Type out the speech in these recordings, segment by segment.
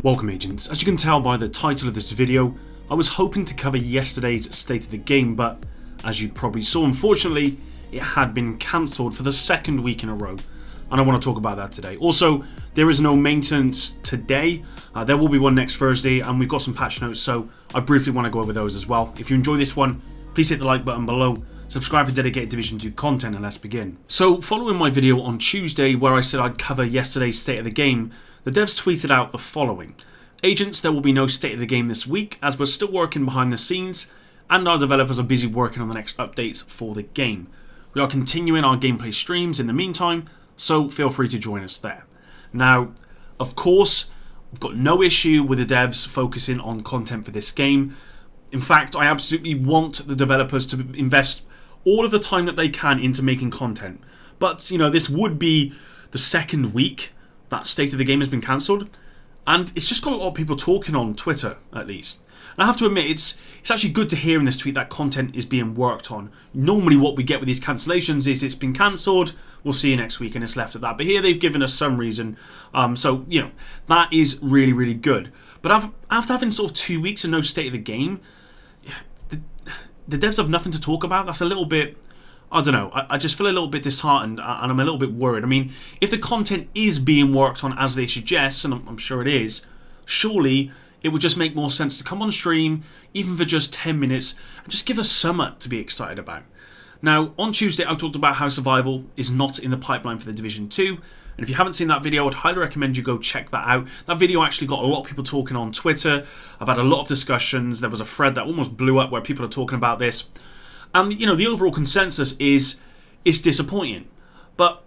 Welcome agents. As you can tell by the title of this video, I was hoping to cover yesterday's state of the game, but as you probably saw, unfortunately, it had been cancelled for the second week in a row, and I want to talk about that today. Also, there is no maintenance today. There will be one next Thursday, and we've got some patch notes, so I briefly want to go over those as well. If you enjoy this one, please hit the like button below, subscribe for dedicated Division 2 content, and let's begin. So, following my video on Tuesday where I said I'd cover yesterday's state of the game, the devs tweeted out the following. Agents, there will be no state of the game this week as we're still working behind the scenes and our developers are busy working on the next updates for the game. We are continuing our gameplay streams in the meantime, so feel free to join us there. Now, of course, I've got no issue with the devs focusing on content for this game. In fact, I absolutely want the developers to invest all of the time that they can into making content. But, you know, this would be the second week that state of the game has been cancelled, and it's just got a lot of people talking on Twitter, at least. And I have to admit, it's actually good to hear in this tweet that content is being worked on. Normally what we get with these cancellations is it's been cancelled, we'll see you next week, and it's left at that. But here they've given us some reason, so, you know, that is really, really good. But after having sort of 2 weeks and no state of the game, the devs have nothing to talk about. That's a little bit, I don't know, I just feel a little bit disheartened and I'm a little bit worried. I mean, if the content is being worked on as they suggest, and I'm sure it is, surely it would just make more sense to come on stream, even for just 10 minutes, and just give us something to be excited about. Now, on Tuesday, I talked about how survival is not in the pipeline for the Division 2, and if you haven't seen that video, I'd highly recommend you go check that out. That video actually got a lot of people talking on Twitter. I've had a lot of discussions. There was a thread that almost blew up where people are talking about this. And, you know, the overall consensus is it's disappointing. But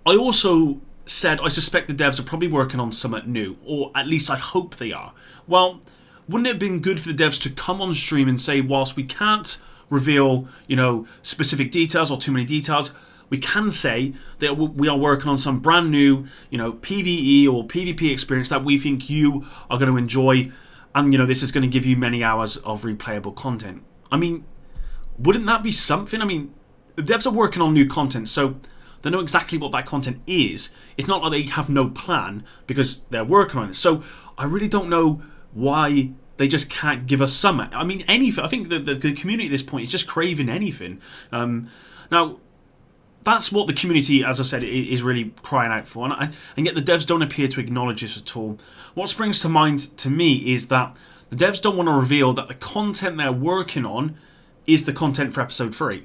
I also said I suspect the devs are probably working on something new, or at least I hope they are. Well, wouldn't it have been good for the devs to come on stream and say, whilst we can't reveal, you know, specific details or too many details, we can say that we are working on some brand new, you know, PvE or PvP experience that we think you are going to enjoy, and, you know, this is going to give you many hours of replayable content. I mean, wouldn't that be something? I mean, the devs are working on new content, so they know exactly what that content is. It's not like they have no plan because they're working on it. So I really don't know why they just can't give us some. I mean, anything. I think the community at this point is just craving anything. Now, that's what the community, as I said, is really crying out for. And yet the devs don't appear to acknowledge this at all. What springs to mind to me is that the devs don't want to reveal that the content they're working on is the content for episode 3.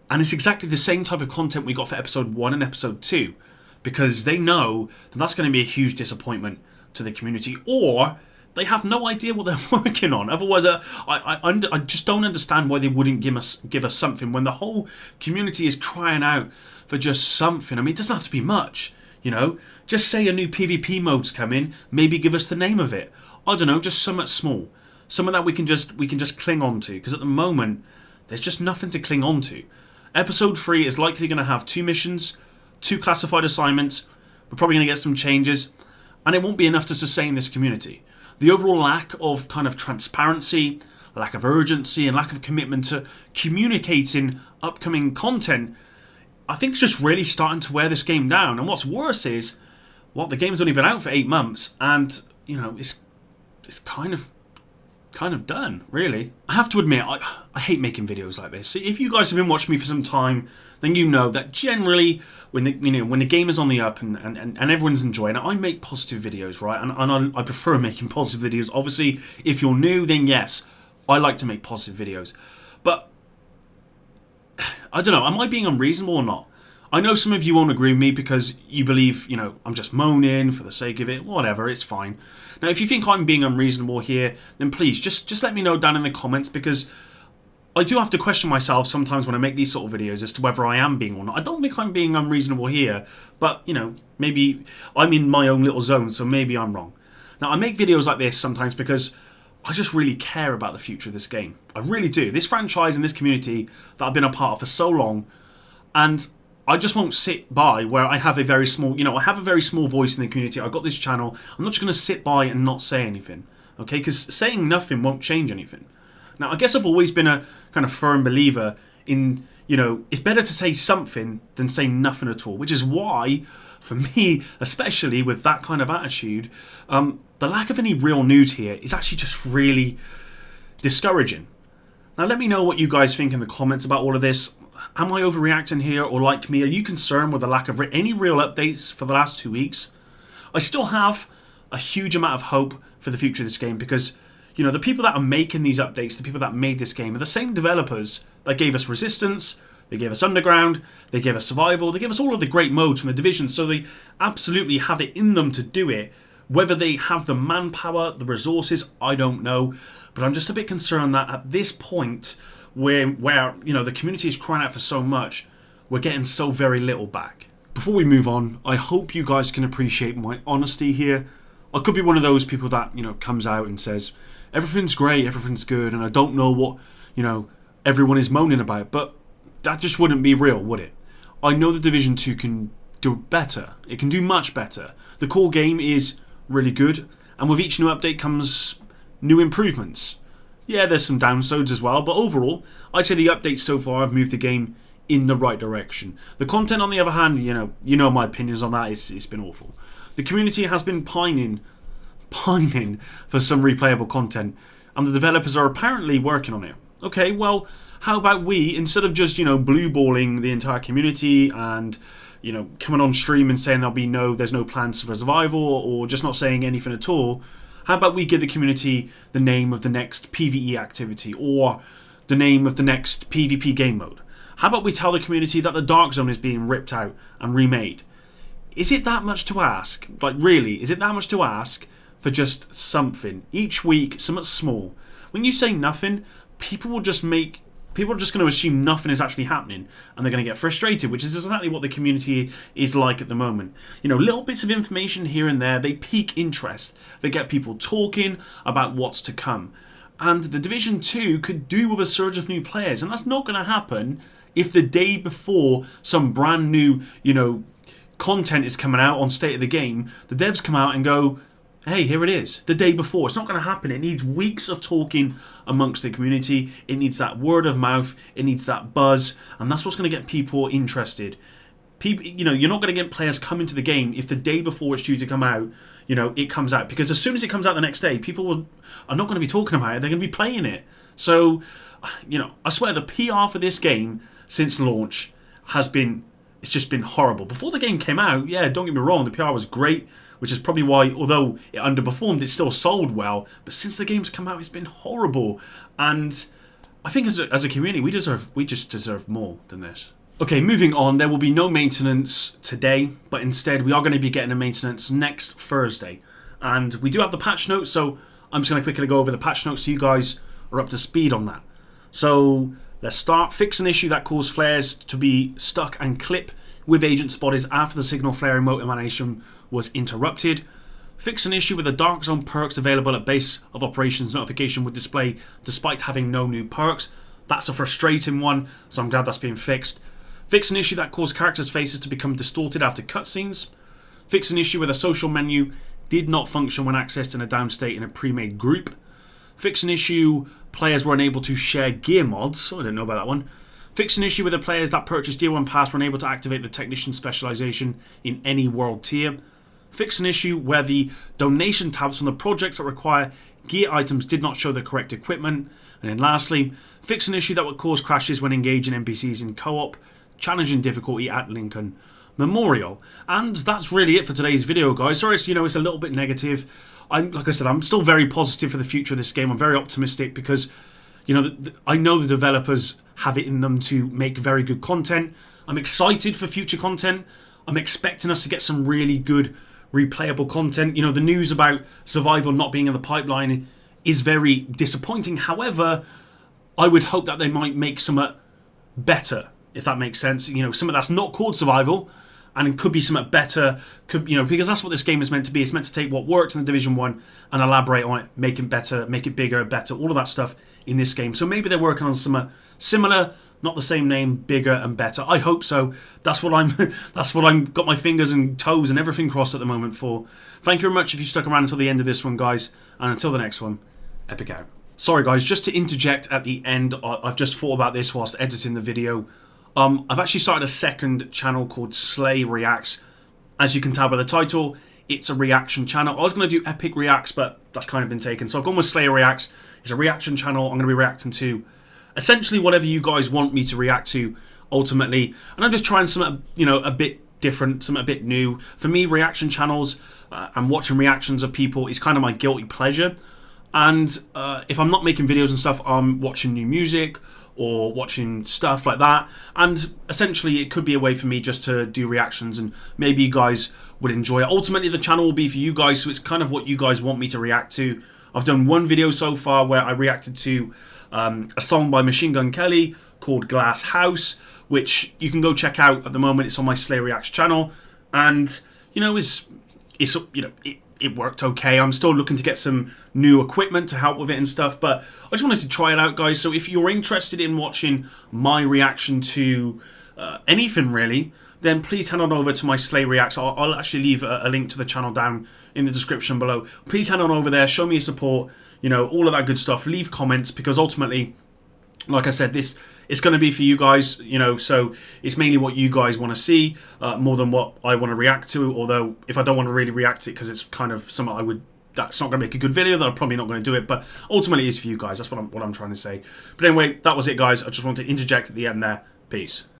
And it's exactly the same type of content we got for episode 1 and episode 2, because they know that that's going to be a huge disappointment to the community, or they have no idea what they're working on. Otherwise, I just don't understand why they wouldn't give us something when the whole community is crying out for just something. I mean, it doesn't have to be much, you know. Just say a new PvP mode's coming, maybe give us the name of it. I don't know, just something small. Something that we can just cling on to, because at the moment there's just nothing to cling on to. Episode 3 is likely going to have 2 missions, 2 classified assignments. We're probably going to get some changes, and it won't be enough to sustain this community. The overall lack of kind of transparency, lack of urgency, and lack of commitment to communicating upcoming content, I think it's just really starting to wear this game down. And what's worse is, well, the game's only been out for 8 months, and, you know, it's kind of done, really. I have to admit, I hate making videos like this. If you guys have been watching me for some time, then you know that generally when the game is on the up and everyone's enjoying it, I make positive videos, right? And I prefer making positive videos. Obviously, if you're new, then yes, I like to make positive videos. But I don't know, am I being unreasonable or not? I know some of you won't agree with me because you believe, you know, I'm just moaning for the sake of it. Whatever, it's fine. Now, if you think I'm being unreasonable here, then please just let me know down in the comments, because I do have to question myself sometimes when I make these sort of videos as to whether I am being or not. I don't think I'm being unreasonable here, but, you know, maybe I'm in my own little zone, so maybe I'm wrong. Now, I make videos like this sometimes because I just really care about the future of this game. I really do. This franchise and this community that I've been a part of for so long, and I just won't sit by where I have a very small, you know, I have a very small voice in the community. I've got this channel. I'm not just going to sit by and not say anything, okay? Because saying nothing won't change anything. Now, I guess I've always been a kind of firm believer in, you know, it's better to say something than say nothing at all, which is why, for me, especially with that kind of attitude, the lack of any real news here is actually just really discouraging. Now, let me know what you guys think in the comments about all of this. Am I overreacting here, or like me, are you concerned with the lack of any real updates for the last 2 weeks? I still have a huge amount of hope for the future of this game because, you know, the people that are making these updates, the people that made this game, are the same developers that gave us Resistance, they gave us Underground, they gave us Survival, they gave us all of the great modes from the Division, so they absolutely have it in them to do it. Whether they have the manpower, the resources, I don't know. But I'm just a bit concerned that at this point, where you know, the community is crying out for so much, we're getting so very little back. Before we move on, I hope you guys can appreciate my honesty here. I could be one of those people that, you know, comes out and says, everything's great, everything's good, and I don't know what, you know, everyone is moaning about, but that just wouldn't be real, would it? I know the Division 2 can do better. It can do much better. The core game is really good, and with each new update comes new improvements. Yeah, there's some downloads as well, but overall, I'd say the updates so far have moved the game in the right direction. The content, on the other hand, you know my opinions on that. It's been awful. The community has been pining for some replayable content, and the developers are apparently working on it. Okay, well, how about we, instead of just, you know, blue-balling the entire community and, you know, coming on stream and saying there's no plans for survival, or just not saying anything at all, how about we give the community the name of the next PvE activity, or the name of the next PvP game mode? How about we tell the community that the Dark Zone is being ripped out and remade? Is it that much to ask? Like, really, is it that much to ask for just something? Each week, something small. When you say nothing, people are just going to assume nothing is actually happening, and they're going to get frustrated, which is exactly what the community is like at the moment. You know, little bits of information here and there, they pique interest. They get people talking about what's to come. And the Division 2 could do with a surge of new players, and that's not going to happen if the day before some brand new, you know, content is coming out on State of the Game, the devs come out and go, hey, here it is, the day before. It's not going to happen. It needs weeks of talking amongst the community. It needs that word of mouth. It needs that buzz. And that's what's going to get people interested. People, you know, you're not going to get players coming to the game if the day before it's due to come out, you know, it comes out. Because as soon as it comes out the next day, people are not going to be talking about it. They're going to be playing it. So, you know, I swear the PR for this game since launch it's just been horrible. Before the game came out, yeah, don't get me wrong, the PR was great, which is probably why, although it underperformed, it still sold well. But since the game's come out, it's been horrible. And I think as a community, we just deserve more than this. Okay, moving on, there will be no maintenance today, but instead we are going to be getting a maintenance next Thursday. And we do have the patch notes, so I'm just going to quickly go over the patch notes so you guys are up to speed on that. So let's start. Fix an issue that caused flares to be stuck and clip with agent spotters after the signal flare remote animation was interrupted. Fix an issue with the Dark Zone perks available at base of operations notification would display despite having no new perks. That's a frustrating one, so I'm glad that's being fixed. Fix an issue that caused characters' faces to become distorted after cutscenes. Fix an issue where the social menu did not function when accessed in a down state in a pre-made group. Fix an issue players were unable to share gear mods. I didn't know about that one. Fix an issue where the players that purchased Tier 1 Pass were unable to activate the Technician specialization in any world tier. Fix an issue where the donation tabs from the projects that require gear items did not show the correct equipment. And then lastly, fix an issue that would cause crashes when engaging NPCs in co-op, challenging difficulty at Lincoln Memorial. And that's really it for today's video, guys. Sorry, it's a little bit negative. Like I said, I'm still very positive for the future of this game. I'm very optimistic because, I know the developers have it in them to make very good content. I'm excited for future content. I'm expecting us to get some really good replayable content. The news about Survival not being in the pipeline is very disappointing. However, I would hope that they might make something better, if that makes sense. Something that's not called Survival, and it could be something better. Because that's what this game is meant to be. It's meant to take what worked in the Division 1 and elaborate on it, make it better, make it bigger, better, all of that stuff in this game. So maybe they're working on something similar, not the same name, bigger and better. I hope so. That's what I'm got my fingers and toes and everything crossed at the moment for. Thank you very much if you stuck around until the end of this one, guys. And until the next one, epic out. Sorry guys, just to interject at the end, I've just thought about this whilst editing the video. I've actually started a second channel called Slay Reacts. As you can tell by the title, it's a reaction channel. I was going to do Epic Reacts, but that's kind of been taken. So I've gone with Slay Reacts. It's a reaction channel. I'm going to be reacting to essentially whatever you guys want me to react to, ultimately. And I'm just trying something, a bit different, something a bit new. For me, reaction channels and watching reactions of people is kind of my guilty pleasure. And if I'm not making videos and stuff, I'm watching new music or watching stuff like that. And essentially, it could be a way for me just to do reactions, and maybe you guys would enjoy it. Ultimately, the channel will be for you guys, so it's kind of what you guys want me to react to. I've done one video so far where I reacted to a song by Machine Gun Kelly called Glass House, which you can go check out at the moment. It's on my Slay Reacts channel, and it worked okay. I'm still looking to get some new equipment to help with it and stuff, but I just wanted to try it out, guys. So if you're interested in watching my reaction to anything really, then please head on over to my Slay Reacts. I'll actually leave a link to the channel down in the description below. Please head on over there, show me your support, all of that good stuff. Leave comments, because ultimately, like I said, this it's going to be for you guys, so it's mainly what you guys want to see more than what I want to react to. Although if I don't want to really react to it because it's kind of something that's not going to make a good video, then I'm probably not going to do it. But ultimately, it's for you guys. That's what I'm trying to say. But anyway, that was it, guys. I just wanted to interject at the end there. Peace.